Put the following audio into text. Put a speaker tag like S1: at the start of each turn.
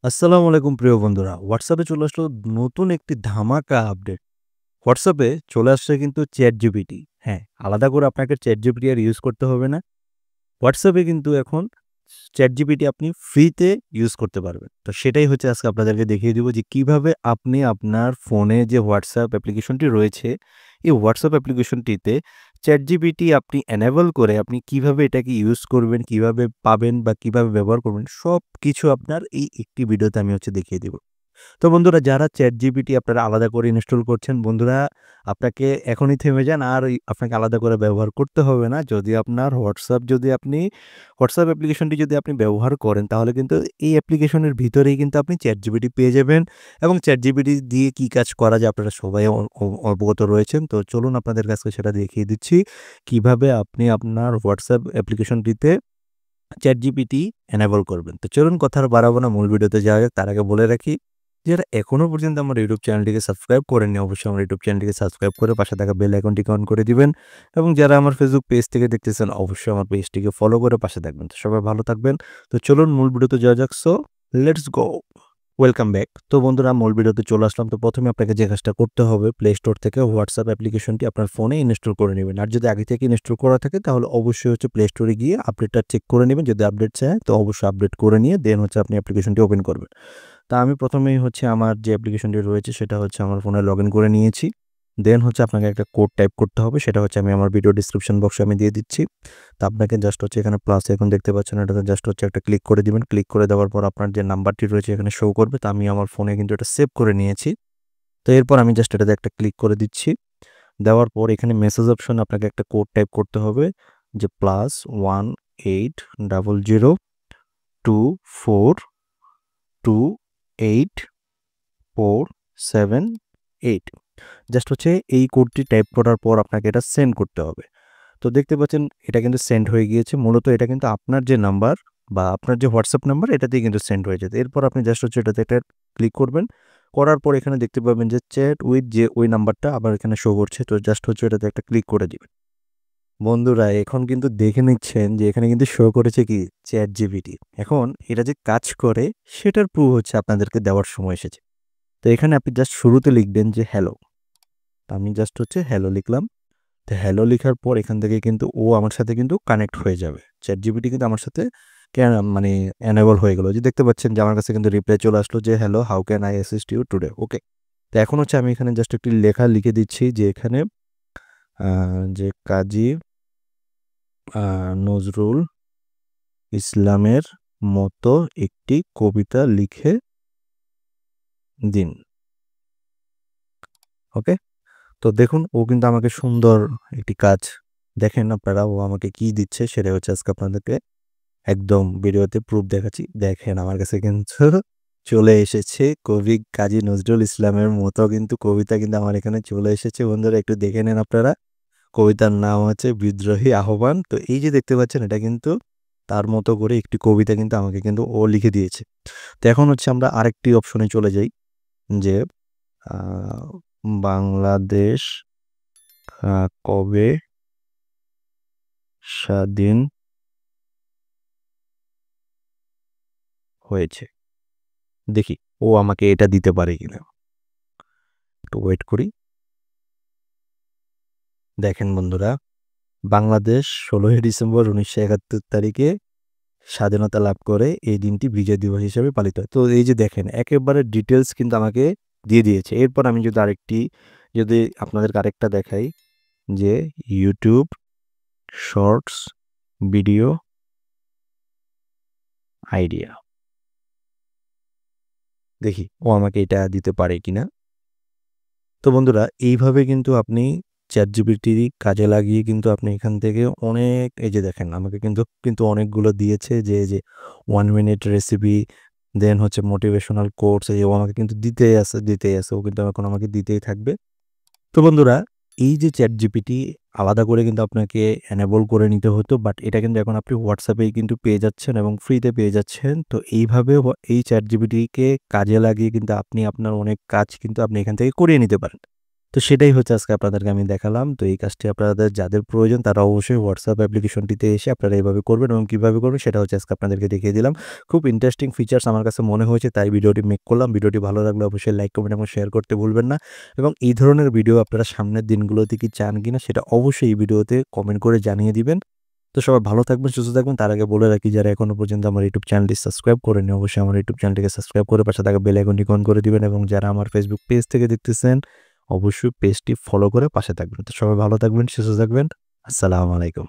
S1: আসসালামু আলাইকুম প্রিয় বন্ধুরা। হোয়াটসঅ্যাপে চলে আসলো নতুন একটি ধামাকা আপডেট। হোয়াটসঅ্যাপে চলে আসছে কিন্তু ChatGPT। হ্যাঁ, আলাদা করে আপনাকে ChatGPT আর ইউজ করতে হবে না। হোয়াটসঅ্যাপে কিন্তু এখন ChatGPT আপনি ফ্রিতে ইউজ করতে পারবেন। তো সেটাই হচ্ছে আজকে আপনাদেরকে দেখিয়ে দিব যে কিভাবে আপনি আপনার ফোনে যে হোয়াটসঅ্যাপ অ্যাপ্লিকেশনটি রয়েছে, এই হোয়াটসঅ্যাপ অ্যাপ্লিকেশনটিতে ChatGPT আপনি এনেবল করে আপনি কিভাবে এটাকে ইউজ করবেন, কিভাবে পাবেন বা কিভাবে ব্যবহার করবেন সবকিছু আপনার এই একটি ভিডিওতে আমি দেখিয়ে দিব। তো বন্ধুরা যারা ChatGPT আপনারা আলাদা করে ইনস্টল করছেন, বন্ধুরা আপনাকে এখনই থেমে যান। আর আপনাকে আলাদা করে ব্যবহার করতে হবে না। যদি আপনার হোয়াটসঅ্যাপ অ্যাপ্লিকেশনটি যদি আপনি ব্যবহার করেন, তাহলে কিন্তু এই অ্যাপ্লিকেশনের ভিতরেই কিন্তু আপনি ChatGPT পেয়ে যাবেন এবং ChatGPT দিয়ে কি কাজ করা যায় আপনারা সবাই অবগত রয়েছেন। তো চলুন আপনাদের কাছে সেটা দেখিয়ে দিচ্ছি। কিভাবে আপনি আপনার হোয়াটসঅ্যাপ অ্যাপ্লিকেশনটিতে ChatGPT এনেবল করবেন। তো চলুন কথা আর বাড়াবো না, মূল ভিডিওতে যাওয়া যাক। তার আগে বলে রাখি, যারা এখনো পর্যন্ত আমার ইউটিউব চ্যানেলটিকে সাবস্ক্রাইব করেননি, অবশ্যই আমার ইউটিউব চ্যানেলটিকে সাবস্ক্রাইব করে পাশে থাকা বেল আইকনটিকে অন করে দিবেন এবং যারা আমার ফেসবুক পেজ থেকে দেখতেছেন, অবশ্যই আমার পেজটিকে ফলো করে পাশে থাকবেন। তো সবাই ভালো থাকবেন। তো চলুন মূল ভিডিওতে যাওয়া যাক। So let's go. Welcome back. তো বন্ধুরা মূল ভিডিওতে চলে আসলাম। তো প্রথমে আপনাকে যে কাজটা করতে হবে, প্লে স্টোর থেকে হোয়াটসঅ্যাপ অ্যাপ্লিকেশনটি আপনার ফোনে ইনস্টল করে নেবেন। আর যদি আগে থেকে ইনস্টল করা থাকে তাহলে অবশ্যই প্লে স্টোরে গিয়ে আপডেটটা চেক করে নেবেন। যদি আপডেট চায় তো অবশ্যই আপডেট করে নিয়ে দেন আপনি অ্যাপ্লিকেশনটি ওপেন করবেন। তা আমি প্রথমেই আমার যে অ্যাপ্লিকেশনটি রয়েছে সেটা আমার ফোনে লগইন করে নিয়েছি। দেন আপনাকে একটা কোড টাইপ করতে হবে। সেটা আমি আমার ভিডিও ডেসক্রিপশন বক্সে আমি দিয়ে দিচ্ছি। তো আপনাকে জাস্ট এখানে প্লাস আইকন দেখতে পাচ্ছেন, এটাতে জাস্ট একটা ক্লিক করে দিবেন। ক্লিক করে দেওয়ার পর আপনার যে নাম্বারটি রয়েছে এখানে শো করবে। তো আমি আমার ফোনে কিন্তু এটা সেভ করে নিয়েছি। তো এরপর আমি জাস্ট এটাতে একটা ক্লিক করে দিচ্ছি। দেওয়ার পর এখানে মেসেজ অপশন আপনাকে একটা কোড টাইপ করতে হবে, যে +18002484778। জাস্ট এই কোডটি টাইপ করার পর আপনাকে এটা সেন্ড করতে হবে। তো দেখতে পাচ্ছেন এটা কিন্তু সেন্ড হয়ে গিয়েছে। মূলত এটা কিন্তু আপনার যে নাম্বার বা আপনার যে হোয়াটসঅ্যাপ নাম্বার এটাতেই কিন্তু সেন্ড হয়ে যেত। এরপর আপনি জাস্ট এটাতে একটা ক্লিক করবেন। করার পর এখানে দেখতে পাবেন যে চ্যাট উইথ যে ওই নাম্বারটা আবার এখানে শো করছে। তো জাস্ট এটাতে একটা ক্লিক করে দিবেন। বন্ধুরা এখন কিন্তু দেখে নিচ্ছেন যে এখানে কিন্তু শো করেছে কি ChatGPT। এখন এটা যে কাজ করে সেটার প্রুফ আপনাদেরকে দেওয়ার সময় এসেছে। তো এখানে আপনি জাস্ট শুরুতে লিখবেন যে হ্যালো। আমি জাস্ট হ্যালো লিখলাম। তো হ্যালো লিখার পর এখান থেকে কিন্তু ও আমার সাথে কিন্তু কানেক্ট হয়ে যাবে। ChatGPT কিন্তু আমার সাথে মানে এনেবল হয়ে গেল। যে দেখতে পাচ্ছেন যে আমার কাছে কিন্তু রিপ্লাই চলে আসলো যে hello, how can I assist you today? Okay. তো এখন আমি এখানে জাস্ট একটি লেখা লিখে দিচ্ছি যে এখানে যে কাজী নজরুল ইসলামের মতো একটি কবিতা লিখে দিন। ওকে। তো দেখুন ও কিন্তু আমাকে সুন্দর একটি কাজ, দেখেন আপনারা ও আমাকে কি দিচ্ছে সেটা আজকে আপনাদেরকে একদম ভিডিওতে প্রুফ দেখাচ্ছি। দেখেন আমার কাছে কিন্তু চলে এসেছে কবি কাজী নজরুল ইসলামের মতো কিন্তু কবিতা কিন্তু আমার এখানে চলে এসেছে। বন্ধুরা একটু দেখে নেন আপনারা। কবিতার নাম বিদ্রোহী আহ্বান। তো এই যে দেখতে পাচ্ছেন এটা কিন্তু তার মতো করে একটি কবিতা কিন্তু আমাকে কিন্তু ও লিখে দিয়েছে। তো এখন আমরা আরেকটি অপশনে চলে যাই, যে বাংলাদেশ কবে স্বাধীন হয়েছে? দেখি ও আমাকে এটা দিতে পারে কিনা। একটু ওয়েট করি। দেখেন বন্ধুরা, বাংলাদেশ 16ই ডিসেম্বর 1971 তারিখে স্বাধীনতা লাভ করে। এই দিনটি বিজয় দিবস হিসেবে পালিত হয়। তো এই যে দেখেন একেবারে ডিটেলস কিন্তু আমাকে দিয়ে দিয়েছে। এরপর আমি যদি আপনাদেরকে আরেকটা দেখাই, যে ইউটিউব শর্টস ভিডিও আইডিয়া, দেখি ও আমাকে এটা দিতে পারে কিনা। তো বন্ধুরা এইভাবে কিন্তু আপনি ChatGPT কাজে লাগিয়ে কিন্তু আপনি এখান থেকে অনেক, এই যে দেখেন আমাকে কিন্তু অনেকগুলো দিয়েছে, যে 1 মিনিট রেসিপি, দেন মোটিভেশনাল কোটস, ও আমাকে কিন্তু দিতেই আছে। ও কিন্তু এখন আমাকে দিতেই থাকবে। তো বন্ধুরা এই যে ChatGPT আলাদা করে কিন্তু আপনাকে এনেবল করে নিতে হতো, বাট এটা কিন্তু এখন আপনি হোয়াটসঅ্যাপেই কিন্তু পেয়ে যাচ্ছেন এবং ফ্রিতে পেয়ে যাচ্ছেন। তো এইভাবে এই ChatGPT কে কাজে লাগিয়ে কিন্তু আপনি আপনার অনেক কাজ কিন্তু আপনি এখান থেকে করিয়ে নিতে পারেন। তো তো সেটাই হচ্ছে আজকে আপনাদেরকে আমি দেখালাম। তো এই কাজটি আপনাদের যাদের প্রয়োজন তারা অবশ্যই WhatsApp অ্যাপ্লিকেশনটিতে এসে আপনারা এভাবে করবেন এবং কিভাবে করবেন সেটা হচ্ছে আজকে আপনাদেরকে দেখিয়ে দিলাম। খুব ইন্টারেস্টিং ফিচার্স আমার কাছে মনে হয়েছে তাই ভিডিওটি মেক করলাম। ভিডিওটি ভালো লাগলে অবশ্যই লাইক, কমেন্ট এবং শেয়ার করতে ভুলবেন না এবং এই ধরনের ভিডিও আপনারা সামনের দিনগুলোতে কি চান কিনা সেটা অবশ্যই এই ভিডিওতে কমেন্ট করে জানিয়ে দিবেন। তো সবাই ভালো থাকবেন, সুস্থ থাকবেন। তার আগে বলে রাখি যারা এখনো পর্যন্ত আমার ইউটিউব চ্যানেলটি সাবস্ক্রাইব করেনি অবশ্যই আমার ইউটিউব চ্যানেলটিকে সাবস্ক্রাইব করে পাশে থাকা বেল আইকনটি অন করে দিবেন এবং যারা আমার ফেসবুক পেজ থেকে দেখতেছেন অবশ্যই পেজটি ফলো করে পাশে থাকবেন। তো সবাই ভালো থাকবেন, সুস্থ থাকবেন। আসসালামু আলাইকুম।